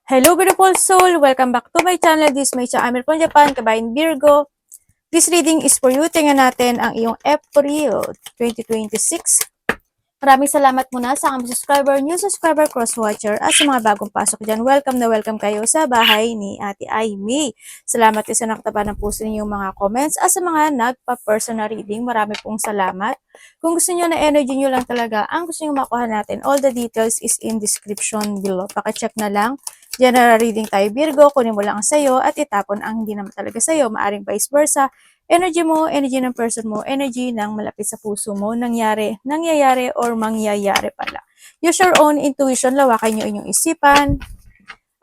Hello beautiful soul! Welcome back to my channel. This is my channel from Japan, Kabayan Virgo. This reading is for you. Tingnan natin ang iyong April 2026. Maraming salamat muna sa mga subscriber, new subscriber, cross-watcher, at sa mga bagong pasok dyan. Welcome na welcome kayo sa bahay ni Ate Aimee. Salamat din sa nakataba ng puso ninyong mga comments at sa mga nagpa-personal reading. Marami pong salamat. Kung gusto niyo na energy niyo lang talaga, ang gusto niyo makuha natin, all the details is in description below. Paka-check na lang. General reading tayo Virgo, kunin mo lang ang sayo at itapon ang hindi naman talaga sayo. Maaring vice versa. Energy mo, energy ng person mo, energy ng malapit sa puso mo, nangyayari or mangyayari pala. Use your own intuition, lawakan nyo inyong isipan.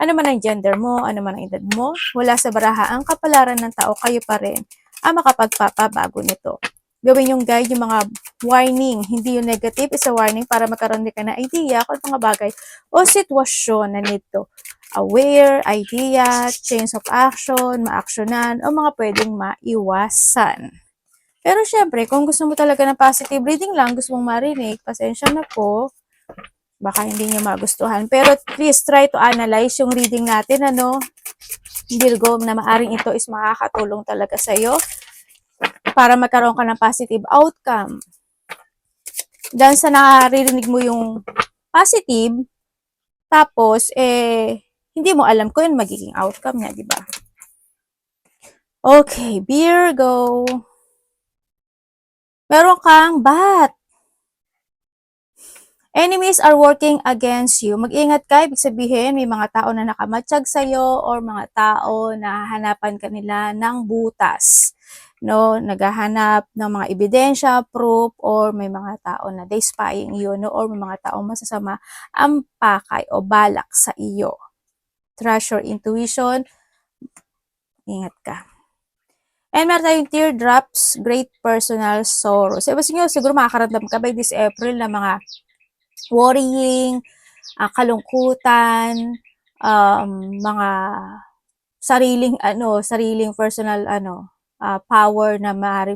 Ano man ang gender mo, ano man ang edad mo, wala sa baraha ang kapalaran ng tao, kayo pa rin ang makapagpapabago nito. Gawin yung guide, yung mga warning, hindi yung negative, is a warning para magkaroon ka na idea kung mga bagay o sitwasyon na nito. Aware, idea, change of action, ma-actionan, o mga pwedeng maiwasan. Pero syempre, kung gusto mo talaga ng positive reading lang, gusto mong marinig, pasensya na po, baka hindi nyo magustuhan. Pero please try to analyze yung reading natin, Virgo, na maaring ito is makakatulong talaga sa'yo para magkaroon ka ng positive outcome. Dahil sa naririnig mo yung positive, tapos, hindi mo alam kung yun magiging outcome niya, di ba? Okay, Virgo. Meron kang bat. Enemies are working against you. Mag-ingat ka, ibig sabihin, may mga tao na nakamatsyag sa'yo or mga tao na hanapan kanila ng butas. No, naghahanap ng mga ebidensya, proof, or may mga tao na they spying you, no, or may mga tao masasama ang pakay o balak sa iyo. Trust your intuition. Ingat ka. And meron tayong teardrops, great personal sorrow. So, siguro makakaramdam ka by this April na mga worrying, kalungkutan, mga sariling personal power na maaari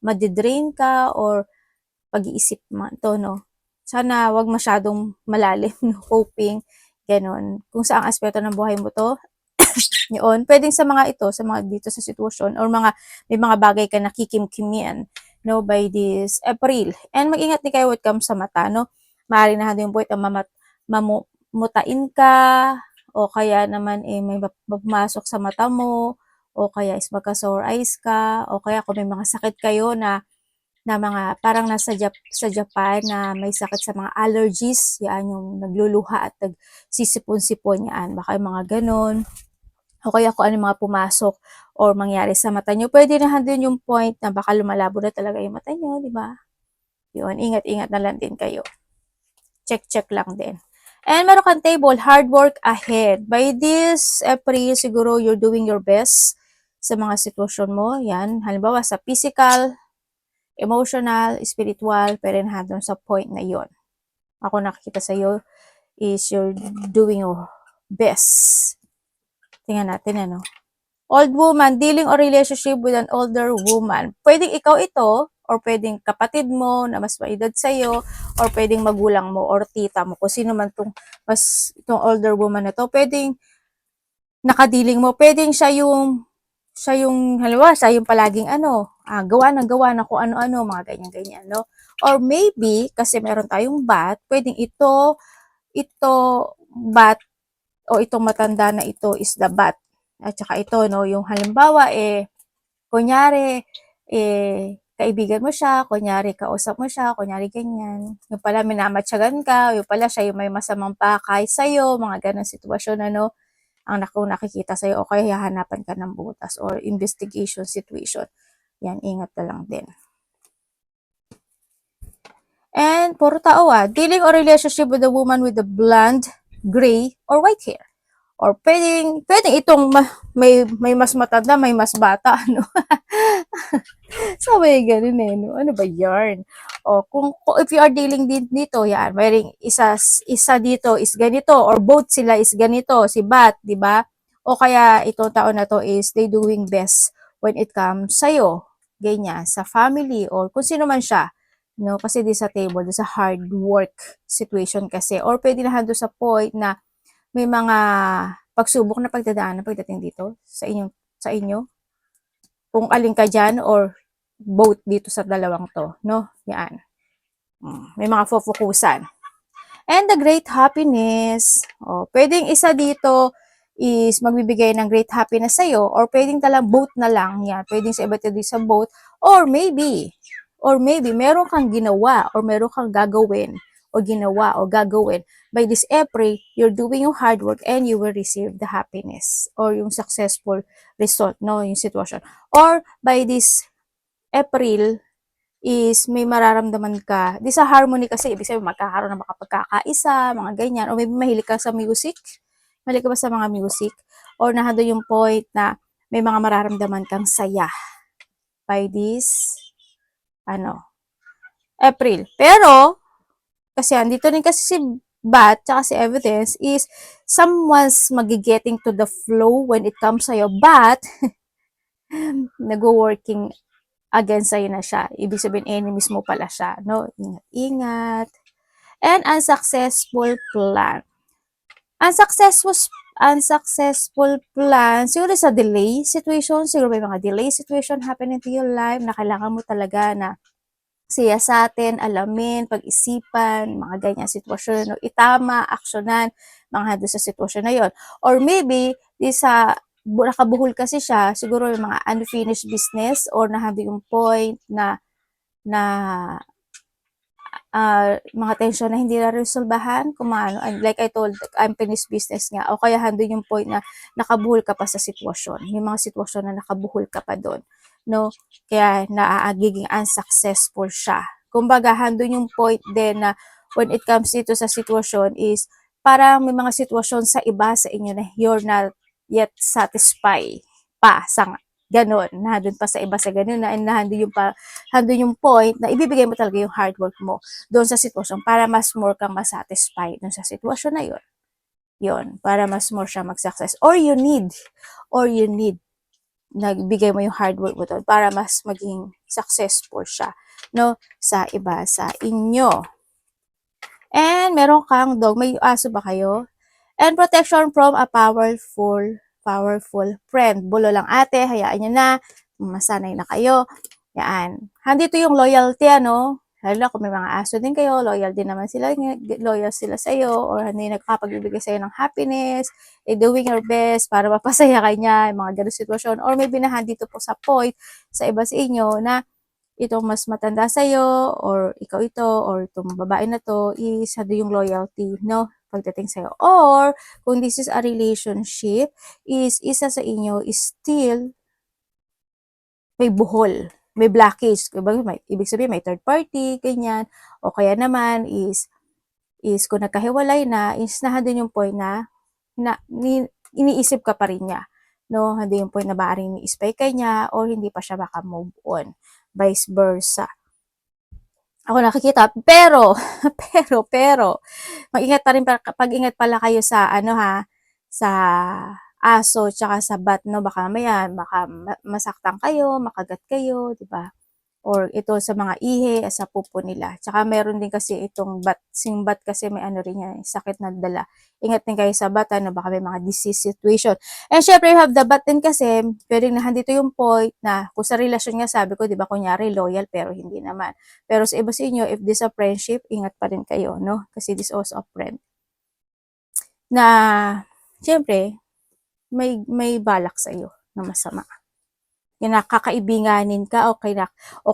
madidrain ka or pag-iisip mo to, no. Sana wag masyadong malalim, no, hoping ganon. Kung saang aspeto ng buhay mo to, yun, pwedeng sa mga ito, sa mga dito sa sitwasyon, or may mga bagay ka nakikimkimian, no, by this April. And mag-ingat din kayo when it comes sa mata, no. Maaaring na yung buwit ang mamutain ka, o kaya naman may pumasok sa mata mo, o kaya is magka-sore eyes ka, o kaya kung may mga sakit kayo na mga parang sa Japan na may sakit sa mga allergies, yan yung nagluluha at nagsisipon-sipon yan. Baka yung mga ganon. O kaya kung ano mga pumasok or mangyari sa mata nyo, pwede na din yung point na baka lumalabo na talaga yung mata nyo, di ba? Yun, ingat-ingat na lang din kayo. Check lang din. And meron kang table, hard work ahead. By this April, siguro you're doing your best sa mga sitwasyon mo. Yan, halimbawa sa physical, emotional, spiritual, pero doon sa point na yon. Ako nakikita sa iyo is you're doing your best. Tingnan natin, Old woman, dealing or relationship with an older woman. Pwedeng ikaw ito, or pwedeng kapatid mo na mas maedad sa'yo, or pwedeng magulang mo, or tita mo. Kung sino man itong older woman na to, pwedeng nakadiling mo, pwedeng siya yung halimbawa, siya yung palaging gawa na kung ano-ano, mga ganyan-ganyan, no? Or maybe, kasi meron tayong bat, pwedeng ito, bat, o itong matanda na ito is the bat. At saka ito, no, yung halimbawa, kunyari, kaibigan mo siya, kunyari, kausap mo siya, kunyari ganyan. Yung pala, minamatsyagan ka, yung pala, siya yung may masamang pakay sa'yo, mga ganang sitwasyon, ang nakikita sa'yo, o kaya hahanapan ka ng butas or investigation situation. Yan, ingat na lang din. And, puro tao dealing or relationship with a woman with a blonde, gray, or white hair. Or pwedeng itong may mas matanda, may mas bata, So, may ganun no? Ano ba yarn? O, kung if you are dealing dito, yan, mayroong isa dito is ganito, or both sila is ganito, si Bat, di ba? O kaya, itong taon na to is they doing best when it comes sa'yo, ganyan, sa family, or kung sino man siya, no? Kasi di sa table, di sa hard work situation kasi, or pwede na doon sa point na may mga pagsubok na pagdadaanan pagdating dito sa inyo. Kung alin ka diyan or both dito sa dalawang 'to, 'no, 'yan. May mga fokusan. And the great happiness. Pwedeng isa dito is magbibigay ng great happiness sa'yo or pwedeng talang both na lang. Yan. Pwedeng sa iba't ibang sa both. Or maybe, meron kang ginawa or meron kang gagawin o ginawa o gagawin. By this April, you're doing your hard work and you will receive the happiness or yung successful result, no, yung sitwasyon. Or by this April, is may mararamdaman ka. Di sa harmony kasi, ibig sabihin magkakaroon ng makapagkakaisa, mga ganyan. O maybe mahilig ka sa music. Mahilig ka ba sa mga music? Or nahado yung point na may mga mararamdaman kang saya by this, April. Pero, kasi andito rin kasi si Bat, tsaka si Evidence, is someone's magigetting to the flow when it comes sa'yo. But, nag-working against sa'yo na siya. Ibig sabihin, enemies mo pala siya, no? Ingat-ingat. And unsuccessful plan. Unsuccessful plan, siguro sa delay situation, siguro may mga delay situation happening to your life na kailangan mo talaga na siyasatin, alamin, pag-isipan, mga ganyan sitwasyon, no? Itama, aksyonan, mga doon sa sitwasyon na yon. Or maybe, nakabuhol kasi siya, siguro yung mga unfinished business or nahado yung point na mga tensyon na hindi na-resolbahan, kung ano, like I told, unfinished business nga, o kaya hando yung point na nakabuhol ka pa sa sitwasyon, yung mga sitwasyon na nakabuhol ka pa doon, no? Kaya naagiging unsuccessful siya. Kumbaga, hando yung point din na when it comes dito sa sitwasyon is, parang may mga sitwasyon sa iba sa inyo na you're not yet satisfied pa sa ganon, nandun pa sa iba sa ganon na nandun yung point na ibibigay mo talaga yung hard work mo doon sa sitwasyon para mas more kang masatisfied doon sa sitwasyon na yun. Yun, para mas more siya mag-success. Or you need, nagbigay mo yung hard work mo doon para mas maging successful siya, no, sa iba sa inyo. And meron kang dog, may aso ba kayo? And protection from a powerful friend. Bulo lang ate, hayaan nyo na, masanay na kayo. Yan. Handito yung loyalty, ano? Lalo na kung may mga aso din kayo, loyal sila sa'yo, or hindi nagpapagbibigay sa'yo ng happiness, doing your best para mapasaya ka niya, yung mga ganun sitwasyon. Or maybe na handito po sa point sa iba sa inyo na itong mas matanda sa'yo, or ikaw ito, or itong babae na to, is hado yung loyalty, no? Pagdating sa'yo. Or, kung this is a relationship, is isa sa inyo is still may buhol, may blockage. Ibig sabihin, may third party, ganyan. O kaya naman is kung nagkahiwalay na, is nahado yung point na iniisip ka pa rin niya. No, hando yung point na maaaring ni-spy ka niya or hindi pa siya maka-move on. Vice versa. Ako nakikita, pero, mag-ingat pa rin, pag-ingat pala kayo sa, sa aso, tsaka sa bat, no, baka masaktan kayo, makagat kayo, di ba? Or ito sa mga ihi, sa pupo nila. Tsaka meron din kasi itong bat, sing bat kasi may rin yan, sakit na dala. Ingat din kayo sa bat, baka may mga disease situation. And syempre, you have the bat din kasi, pwedeng dito yung point na, kung sa relasyon nga sabi ko, di ba, kunyari, loyal, pero hindi naman. Pero sa iba sa inyo, if this a friendship, ingat pa rin kayo, no? Kasi this also a friend. Na, syempre, may balak sa iyo na masama. Nakakaibinganin ka, o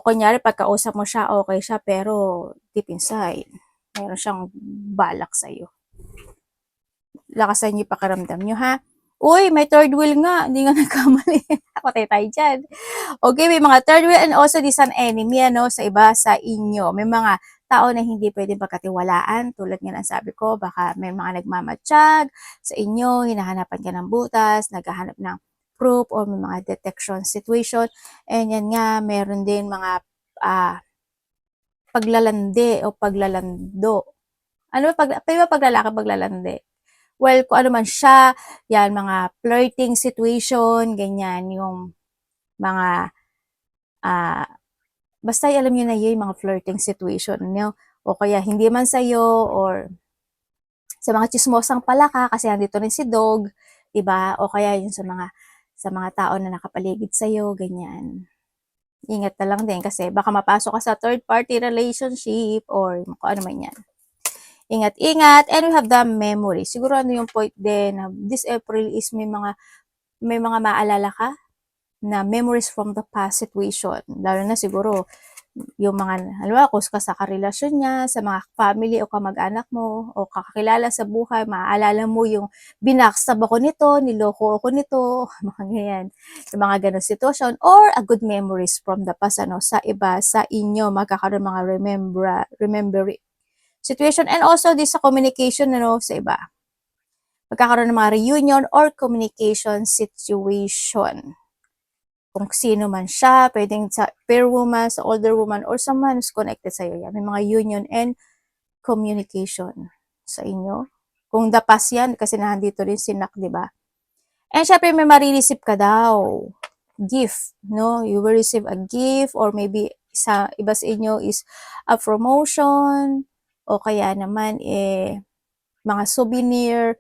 kunyari pagkausap mo siya, okay siya, pero deep inside, meron siyang balak sa'yo. Lakasan niyo pakiramdam niyo, ha? Uy, may third wheel nga, hindi nga nagkamali. Patay tayo dyan. Okay, may mga third wheel and also this an enemy, sa iba sa inyo. May mga tao na hindi pwedeng pagkatiwalaan, tulad nga ng sabi ko, baka may mga nagmamatsyag sa inyo, hinahanapan ka ng butas, naghahanap ng proof or may mga detection situation. And yan nga, meron din mga paglalandi o paglalando. Ano ba paglalaki, paglalandi? Well, kung ano man siya, yan, mga flirting situation, ganyan, yung mga, basta alam nyo na yun, mga flirting situation, no? O kaya hindi man sa'yo, or Sa mga tsismosang palaka, kasi nandito rin si dog, 'di ba? O kaya yung sa mga tao na nakapaligid sa'yo, ganyan. Ingat na lang din kasi baka mapasok ka sa third party relationship or kung ano man yan. Ingat-ingat. And we have the memory. Siguro ano yung point din na this April is may mga maalala ka na memories from the past situation. Lalo na siguro yung mga, halimbawa, kung ka sa karelasyon niya, sa mga family o kamag-anak mo, o kakakilala sa buhay, maaalala mo yung binackstab ako nito, niloko ako nito, mga ganyan. Yung mga ganun sitwasyon, or a good memories from the past, sa iba, sa inyo, magkakaroon mga remember situation, and also this sa communication, sa iba. Magkakaroon ng mga reunion or communication situation kung sino man siya, pwedeng sa fair woman, sa older woman, or someone who's connected sa'yo. Yan. May mga union and communication sa inyo. Kung the past yan, kasi nandito rin si Nak, di ba? And syempre, may marireceive ka daw. Gift, no? You will receive a gift, or maybe sa iba sa inyo is a promotion, o kaya naman, mga souvenir,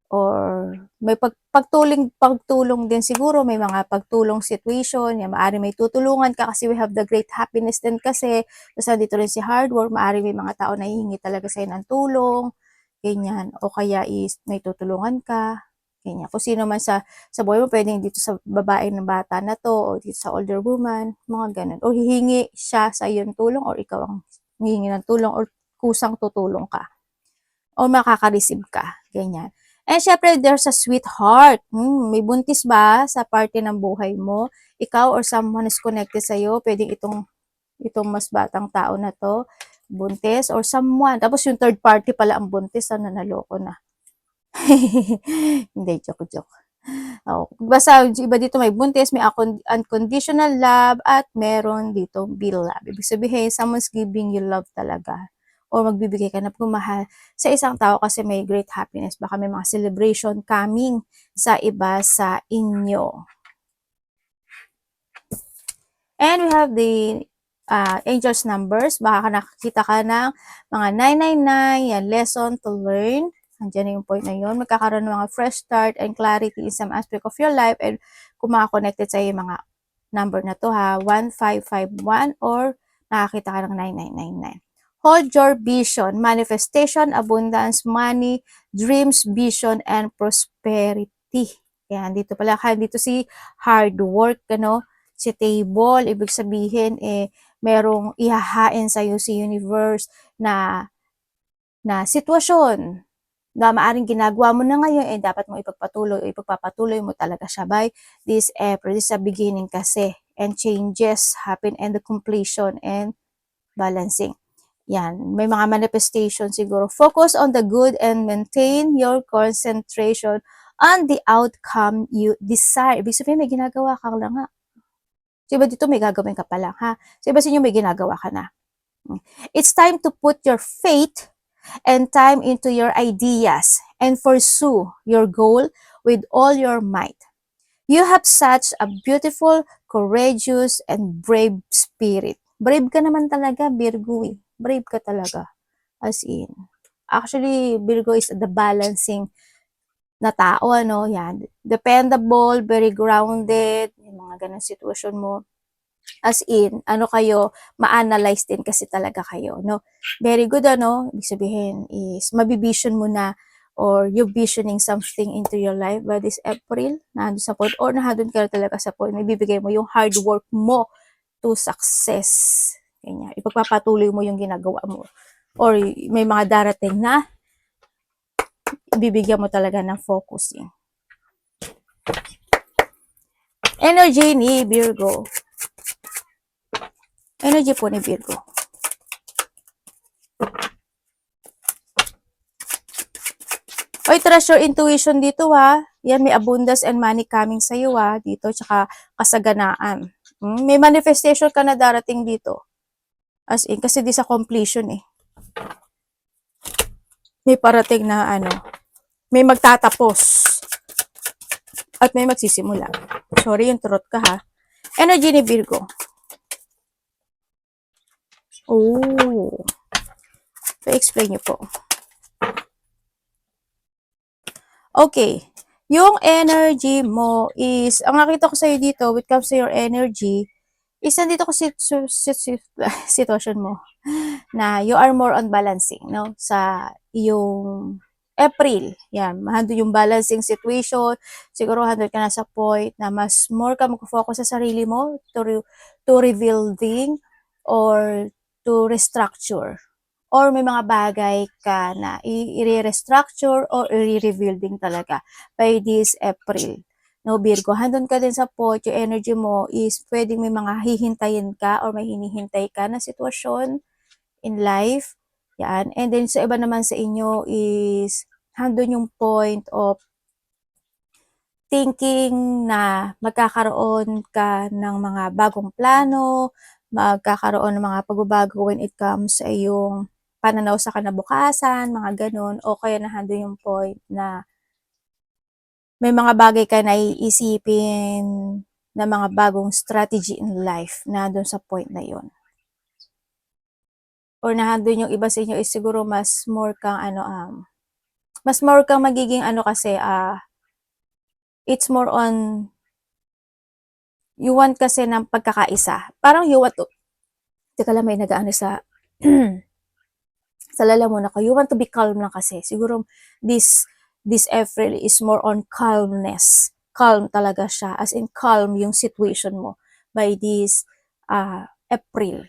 or may pagtulong din siguro, may mga pagtulong situation, yan, maari may tutulungan ka kasi we have the great happiness din kasi, kasi dito rin si hard work, maari may mga tao na hihingi talaga sa'yo ng tulong, ganyan, o kaya is may tutulungan ka, ganyan. Kung sino man sa buhay mo, pwedeng dito sa babae ng bata na to, o dito sa older woman, mga ganun. O hihingi siya sa iyo ng tulong, or ikaw ang hihingi ng tulong, or kusang tutulong ka, o makaka-receive ka, ganyan. And syempre, there's a sweetheart. May buntis ba sa parte ng buhay mo? Ikaw or someone is connected sa'yo, pwedeng itong mas batang tao na to, buntis, or someone. Tapos yung third party pala ang buntis, naloko na. Hindi, joke. Oh, basta iba dito may buntis, may unconditional love, at meron dito bill love. Ibig sabihin, someone's giving you love talaga, o magbibigay ka na pagmamahal sa isang tao kasi may great happiness. Baka may mga celebration coming sa iba sa inyo. And we have the angels numbers. Baka nakakita ka ng mga 999, yan, lesson to learn. Andiyan na yung point na yun. Magkakaroon ng mga fresh start and clarity in some aspect of your life, and kung maka-connected sa yung mga number na to, 1551, or nakakita ka ng 9999. Hold your vision, manifestation, abundance, money, dreams, vision, and prosperity. Yan, dito pala, dito si hard work, si table, ibig sabihin, merong ihahain sa'yo si universe na sitwasyon na maaring ginagawa mo na ngayon, dapat mo ipagpapatuloy mo talaga siya by this April. This is a beginning kasi, and changes happen, and the completion and balancing. Yan, may mga manifestation siguro. Focus on the good and maintain your concentration on the outcome you desire. Ibig sabihin, may ginagawa ka lang, ha? So, iba dito may gagawin ka pa lang, ha? So, iba sa inyo may ginagawa ka na. It's time to put your faith and time into your ideas and pursue your goal with all your might. You have such a beautiful, courageous, and brave spirit. Brave ka naman talaga, Virgo, eh. Brave ka talaga. As in. Actually, Virgo is the balancing na tao, yan. Dependable, very grounded, yung mga ganang sitwasyon mo. As in, kayo, ma-analyze din kasi talaga kayo, no? Very good, ibig sabihin is, mabivision mo na, or you visioning something into your life by this April, nandun sa point, or nandun ka talaga sa point, may bibigay mo yung hard work mo to success. Ganyan. Ipagpapatuloy mo yung ginagawa mo. Or may mga darating na, ibibigyan mo talaga ng focusing. Energy ni Virgo. Energy po ni Virgo. Oy, trust your intuition dito, ha. Yan, may abundance and money coming sa iyo, ha. Dito, tsaka kasaganaan. May manifestation ka na darating dito. As in, kasi di sa completion, eh. May parating na, may magtatapos. At may magsisimula. Sorry, yung trot ka, ha. Energy ni Virgo. Oh. So, explain nyo po. Okay. Yung energy mo is, ang nakita ko sa'yo dito, when it comes to your energy, is nandito ko sitwasyon mo na you are more on balancing, no? Sa yung April, yan, handle yung balancing situation, siguro handle ka na sa point na mas more ka mag-focus sa sarili mo to rebuilding or to restructure. Or may mga bagay ka na i-restructure or i-rebuilding talaga by this April. No, Virgo, handon ka din sa point, yung energy mo is pwedeng may mga hihintayin ka or may hinihintay ka na sitwasyon in life. Yan. And then sa iba naman sa inyo is handon yung point of thinking na magkakaroon ka ng mga bagong plano, magkakaroon ng mga pagbabago when it comes sa iyong pananaw sa kinabukasan, mga ganun, o kaya nandun yung point na may mga bagay ka na iisipin na mga bagong strategy in life na doon sa point na yon. Or nandun yung iba sa inyo is siguro mas more kang mas more kang magiging kasi it's more on you want kasi ng pagkakaisa. Parang you want to, teka lang, may nag-ano sa sa lalamunan ko, you want to be calm lang kasi. Siguro this April is more on calmness. Calm talaga siya. As in calm yung situation mo by this April.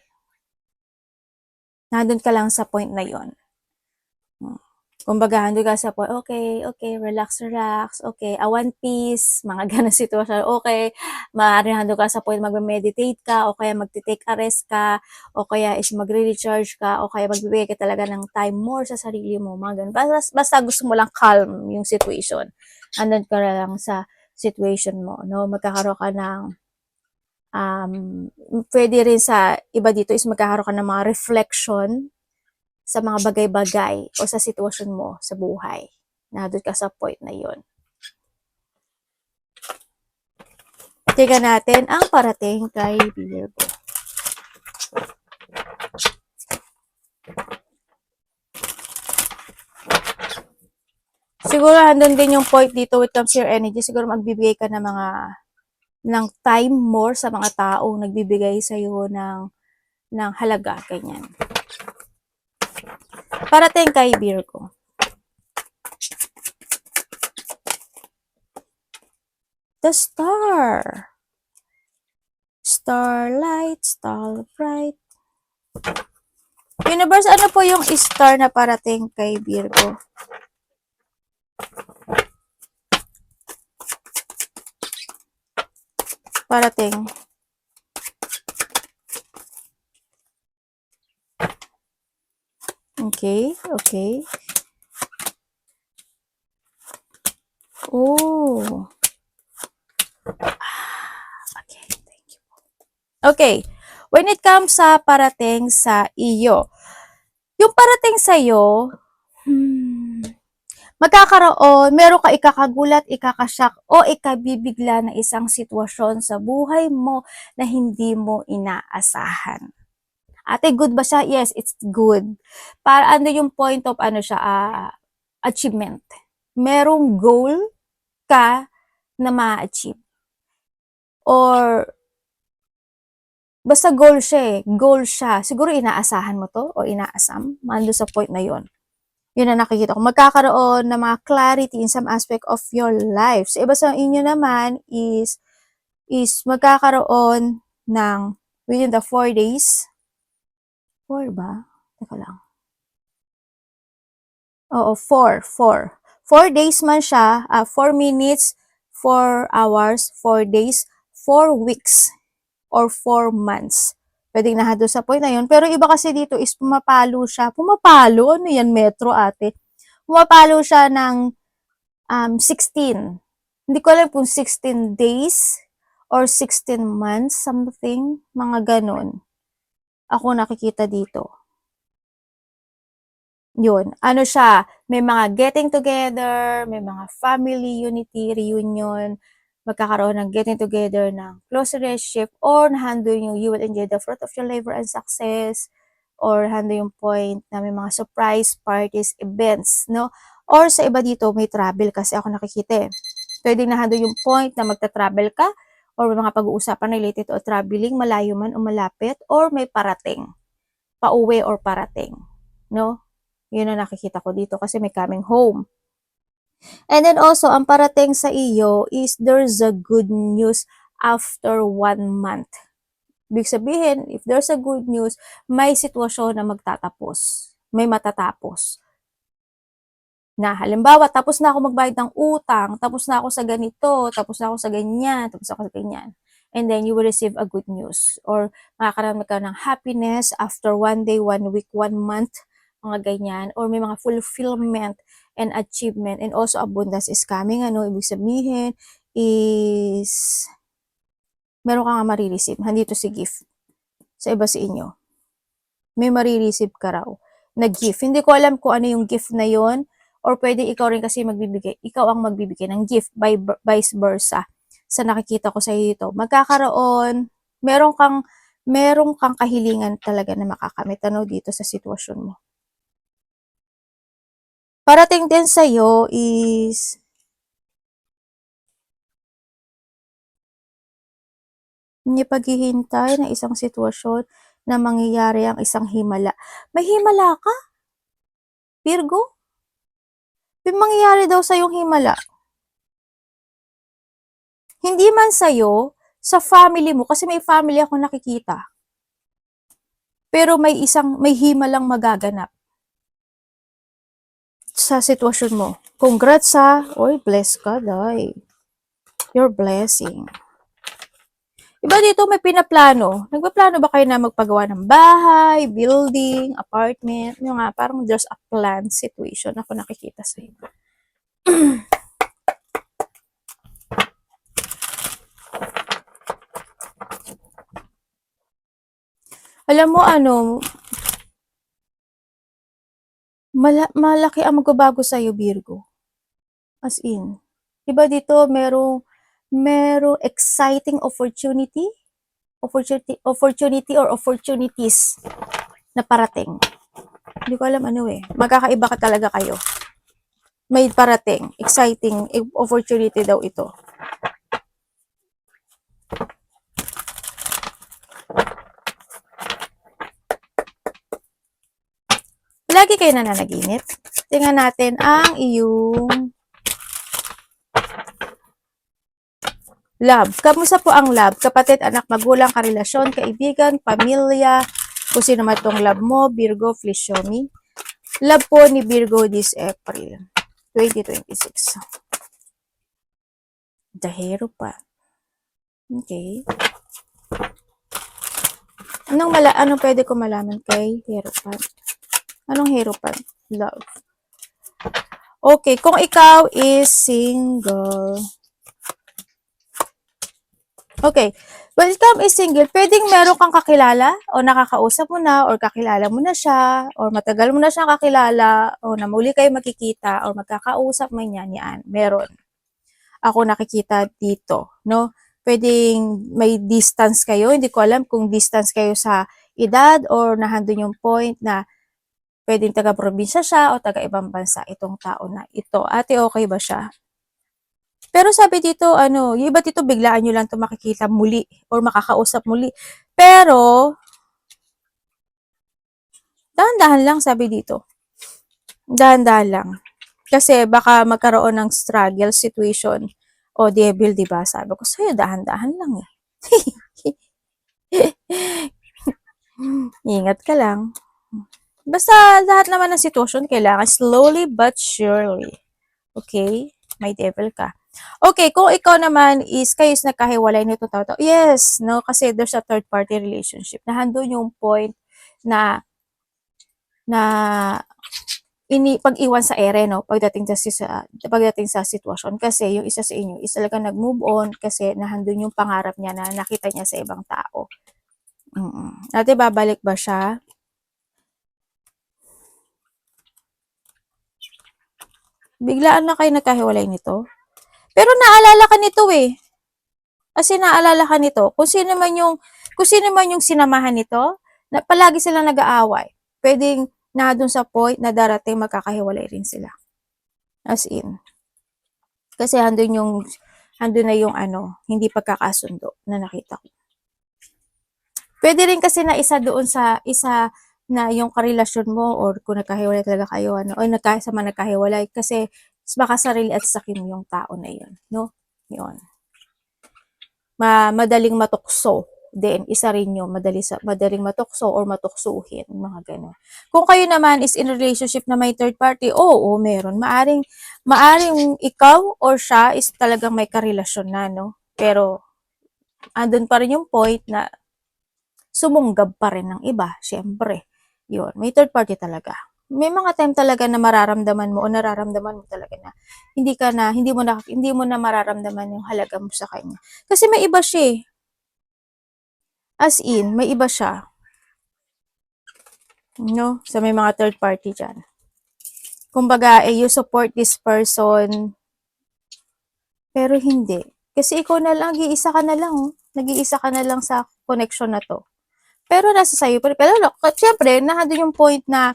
Nandun ka lang sa point na yon. Kumbaga, handun ka sa point, okay, relax, okay, one piece, mga ganun sitwasyon, okay, maaaring handun ka sa point, mag-meditate ka, o kaya mag-take a rest ka, o kaya is magre-recharge ka, o kaya magbibigay ka talaga ng time more sa sarili mo, mga ganun. Basta gusto mo lang calm yung situation. Handun ka lang sa situation mo, no? Magkakaroon ka ng, pwede rin sa iba dito is magkakaroon ka ng mga reflection sa mga bagay-bagay o sa sitwasyon mo sa buhay. Nandun ka sa point na yon. Tingnan natin ang parating kay Virgo. Siguro handun din yung point dito with comes your energy. Siguro magbibigay ka ng time more sa mga taong nagbibigay sa iyo ng halaga, ganyan. Parating kay Virgo. The Star. Starlight, star bright. Universe, ano po yung star na parating kay Virgo? Parating. Okay. Oh. Okay, thank you. Okay. When it comes sa parating sa iyo, yung parating sa iyo, magkakaroon, meron ka ikakagulat, ikakashock, o ikabibigla na isang sitwasyon sa buhay mo na hindi mo inaasahan. Ate, good ba siya? Yes, it's good. Para ano yung point of achievement. Merong goal ka na ma-achieve. Or, basta goal siya eh. Goal siya. Siguro inaasahan mo to o inaasam. Mando sa point na yon. Yun na nakikita ko. Magkakaroon ng mga clarity in some aspect of your life. So, iba sa inyo naman is magkakaroon ng within the 4 days. 4 ba? Teka lang. Oo, 4. 4 days man siya, 4 minutes, 4 hours, 4 days, 4 weeks, or 4 months. Pwedeng nahado sa point na yun. Pero iba kasi dito is pumapalo siya. Pumapalo? Ano yan, metro ate? Pumapalo siya ng 16. Hindi ko alam kung 16 days or 16 months, something. Mga ganun. Ako nakikita dito. Yun. Ano siya, may mga getting together, may mga family unity, reunion, magkakaroon ng getting together ng close relationship, or nahandle yung you will enjoy the fruit of your labor and success, or handle yung point na may mga surprise parties, events, no? Or sa iba dito, may travel kasi ako nakikita eh. Pwedeng nahando yung point na magta-travel ka or mga pag-uusapan related to traveling, malayo man o malapit, or may parating, pauwi or parating. No? Yun ang nakikita ko dito kasi may coming home. And then also, ang parating sa iyo is there's a good news after 1 month. Ibig sabihin, if there's a good news, may sitwasyon na magtatapos. May matatapos. Na halimbawa, tapos na ako magbayad ng utang, tapos na ako sa ganito, tapos na ako sa ganyan, tapos ako sa ganyan. And then you will receive a good news. Or makakaramdam ka ng happiness after 1 day, 1 week, 1 month, mga ganyan. Or may mga fulfillment and achievement. And also abundance is coming. Ano, ibig sabihin is meron ka nga marireceive. Handito si gift. Sa iba sa inyo. May marireceive ka raw na gift. Hindi ko alam kung ano yung gift na yon, or pwede ikaw rin kasi magbibigay. Ikaw ang magbibigay ng gift by vice versa. Sa nakikita ko sa iyo ito, magkakaroon, merong kang kahilingan talaga na makakamit ano dito sa sitwasyon mo. Parating din sa iyo is hindi paghihintay ng isang sitwasyon na mangyayari ang isang himala. May himala ka? Virgo? May mangyayari daw sa yung himala. Hindi man sa'yo, sa family mo, kasi may family ako nakikita. Pero may himalang magaganap sa sitwasyon mo. Congrats ha! Oy, bless ka, day. Your blessing. Iba dito may pinaplano. Nagpaplano ba kayo na magpagawa ng bahay, building, apartment? Yung nga, parang there's a plan situation ako nakikita sa iyo. Alam mo ano, malaki ang magbabago sa iyo, Virgo. As in. Diba dito merong exciting opportunity or opportunities na parating. Hindi ko alam ano eh. Magkakaiba ka talaga kayo. May parating, exciting opportunity daw ito. Lagi kayo nananaginip. Tingnan natin ang iyong love. Kamusta po ang love? Kapatid, anak, magulang, karelasyon, kaibigan, pamilya, kung sino man itong love mo, Virgo, please show me. Love po ni Virgo this April 2026. The Hero pa. Okay. Anong pwede ko malaman kay Hero pa? Anong Hero pa? Love. Okay, kung ikaw is single. Okay, when ikaw is single, pwedeng meron kang kakilala o nakakausap mo na or kakilala mo na siya or matagal mo na siyang kakilala o na muli kayo makikita or magkakausap man yan, meron. Ako nakikita dito, no? Pwedeng may distance kayo, hindi ko alam kung distance kayo sa edad or nahandun yung point na pwedeng taga-probinsya siya o taga-ibang bansa itong tao na ito. Ate, okay ba siya? Pero sabi dito, yung iba dito biglaan nyo lang ito makikita muli or makakausap muli. Pero, dahan-dahan lang sabi dito. Dahan-dahan lang. Kasi baka magkaroon ng struggle situation o devil, diba? Sabi ko sa'yo, dahan-dahan lang eh. Ingat ka lang. Basta lahat naman ng sitwasyon kailangan slowly but surely. Okay? May devil ka. Okay, kung ikaw naman is kayo is nagkahiwalay nito tao. Yes, no, kasi there's a third party relationship. Nahandun yung point na pag-iwan sa ere, no, pagdating sa sitwasyon kasi yung isa sa inyo is talaga nag-move on kasi nahandun yung pangarap niya na nakita niya sa ibang tao. Ate, babalik ba siya? Biglaan na kayo nagkahiwalay nito. Pero naalala ka nito eh. Kasi naalala ka nito. Kung sino man yung sinamahan nito, na palagi silang nag-aaway. Pwedeng na dun sa point na darating magkakahiwalay rin sila. As in. Kasi andun na yung ano, hindi pagkakasundo na nakita ko. Pwede rin kasi na isa doon sa isa na yung karelasyon mo or kung nagkahiwalay talaga kayo, ano, o nagkasama nagkahiwalay kasi baka sarili at sakin mo yung tao na yun, no? Yun. Madaling matukso din, isa rin yun, madaling matukso or matuksuhin, mga gano'n. Kung kayo naman is in relationship na may third party, oo, meron. Maaring ikaw or siya is talagang may karelasyon na, no? Pero, andun pa rin yung point na sumunggab pa rin ng iba, syempre. Yun, may third party talaga. May mga time talaga na mararamdaman mo o nararamdaman mo talaga na hindi mo na mararamdaman yung halaga mo sa kanya. Kasi may iba siya eh. As in, may iba siya. No? Sa may mga third party dyan. Kumbaga, you support this person, pero hindi. Kasi ikaw na lang, nag-iisa ka na lang, oh. Nag-iisa ka na lang sa connection na to. Pero nasa sayo pa rin. Pero syempre, nandun yung point na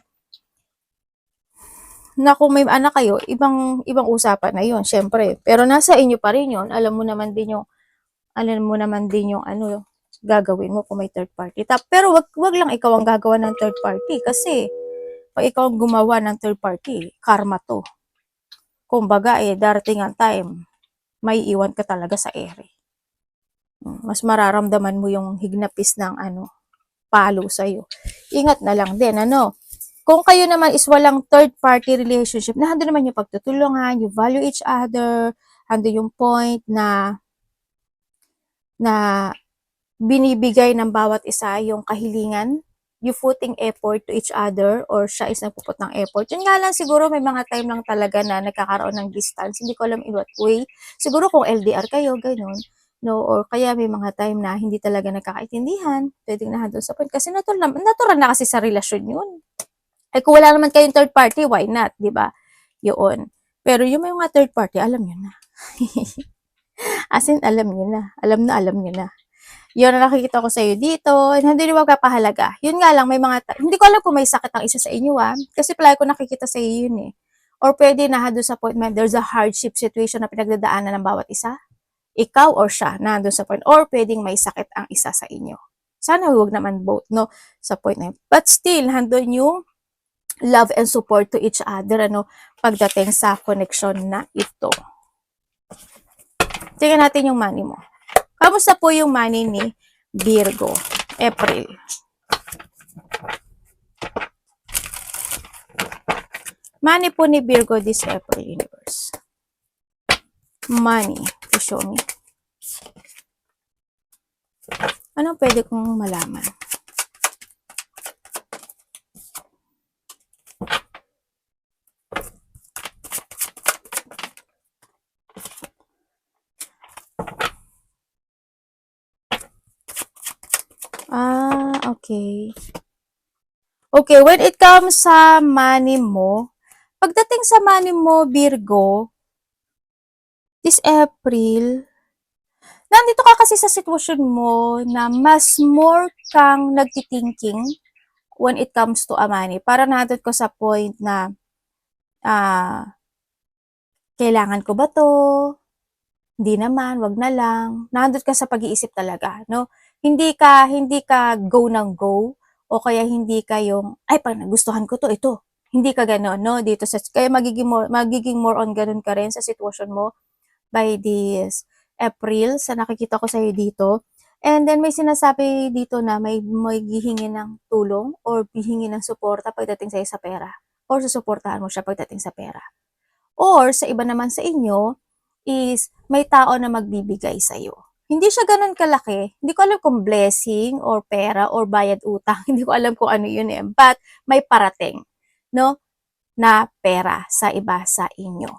kung may anak kayo, ibang usapan na yun, syempre. Pero nasa inyo pa rin yun. Alam mo naman din yung ano, gagawin mo kung may third party. Pero wag lang ikaw ang gagawa ng third party kasi pag ikaw ang gumawa ng third party, karma to. Kumbaga darating ang time, may iwan ka talaga sa ere. Mas mararamdaman mo yung hignapis ng palo sa'yo. Ingat na lang din, ano. Kung kayo naman is walang third party relationship, nandun naman yung pagtutulungan, you value each other, andun yung point na binibigay ng bawat isa yung kahilingan, you putting effort to each other, or siya is nagpuput ng effort. Yun nga lang, siguro may mga time lang talaga na nagkakaroon ng distance. Hindi ko alam in what way. Siguro kung LDR kayo, ganun. No, or kaya may mga time na hindi talaga nagkakaintindihan, pwedeng nandun sa point. Kasi natural na kasi sa relasyon yun. Kung wala naman kayong third party, why not, di ba? Yun. Pero yung mga third party, alam nyo na. As in, alam nyo na. Alam nyo na. Yun ang nakikita ko sa'yo dito. Hindi rin magpapahalaga. Yun nga lang, may hindi ko alam kung may sakit ang isa sa inyo, kasi palagi ko nakikita sa iyo yun eh. Or pwede na doon sa point, there's a hardship situation na pinagdadaanan ng bawat isa. Ikaw or siya, nandun sa point. Or pwedeng may sakit ang isa sa inyo. Sana huwag naman both, no? Sa point na yun. But still, handun yung love and support to each other, pagdating sa connection na ito. Tingnan natin yung money mo. Kamusta po yung money ni Virgo? April. Money po ni Virgo this April, universe. Money. To show me. Ano pwede kong malaman? Okay. Okay, when it comes sa money mo, pagdating sa money mo, Virgo, this April, nandito ka kasi sa sitwasyon mo na mas more kang nagtithinking when it comes to a money. Para nandun ko sa point na, kailangan ko ba to? Hindi naman, wag na lang. Nandun ka sa pag-iisip talaga, no? Hindi ka go ng go, o kaya hindi ka yung, ay, pag nagustuhan ko to, ito. Hindi ka gano'n, no? Kaya magiging more on gano'n ka rin sa sitwasyon mo by this April, sa nakikita ko sa'yo dito. And then may sinasabi dito na may hihingi ng tulong or hihingi ng suporta pagdating sa'yo sa pera. Or susuportahan mo siya pagdating sa pera. Or sa iba naman sa inyo is may tao na magbibigay sa'yo. Hindi siya ganun kalaki. Hindi ko alam kung blessing or pera or bayad utang. Hindi ko alam kung ano yun eh. But may parating, no? Na pera sa iba sa inyo.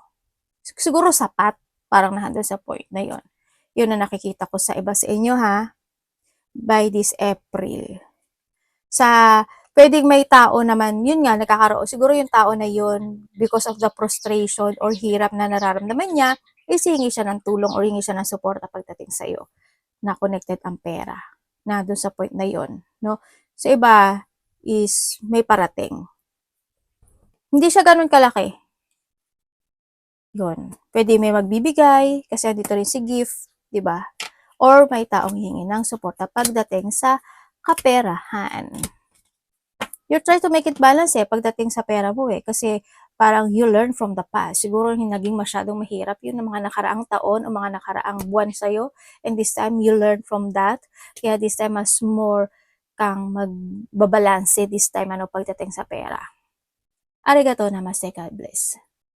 Siguro sapat, parang nandun sa point na yun. Yun na nakikita ko sa iba sa inyo ha. By this April. Pwedeng may tao naman, yun nga, nagkakaroon. Siguro yung tao na yun, because of the frustration or hirap na nararamdaman niya, is hingi siya ng tulong or hingi siya ng suporta pagdating sa'yo na connected ang pera. Na doon sa point na yun. No? Sa iba is may parating. Hindi siya ganun kalaki. Yun. Pwede may magbibigay kasi dito rin si gift, 'di ba? Or may taong hihingi ng suporta pagdating sa kaperahan. You try to make it balance pagdating sa pera mo kasi parang you learn from the past. Siguro naging masyadong mahirap yun ng mga nakaraang taon o mga nakaraang buwan sa'yo, and this time you learn from that. Kaya this time mas more kang magbabalanse this time pagdating sa pera. Arigato namaste, God bless.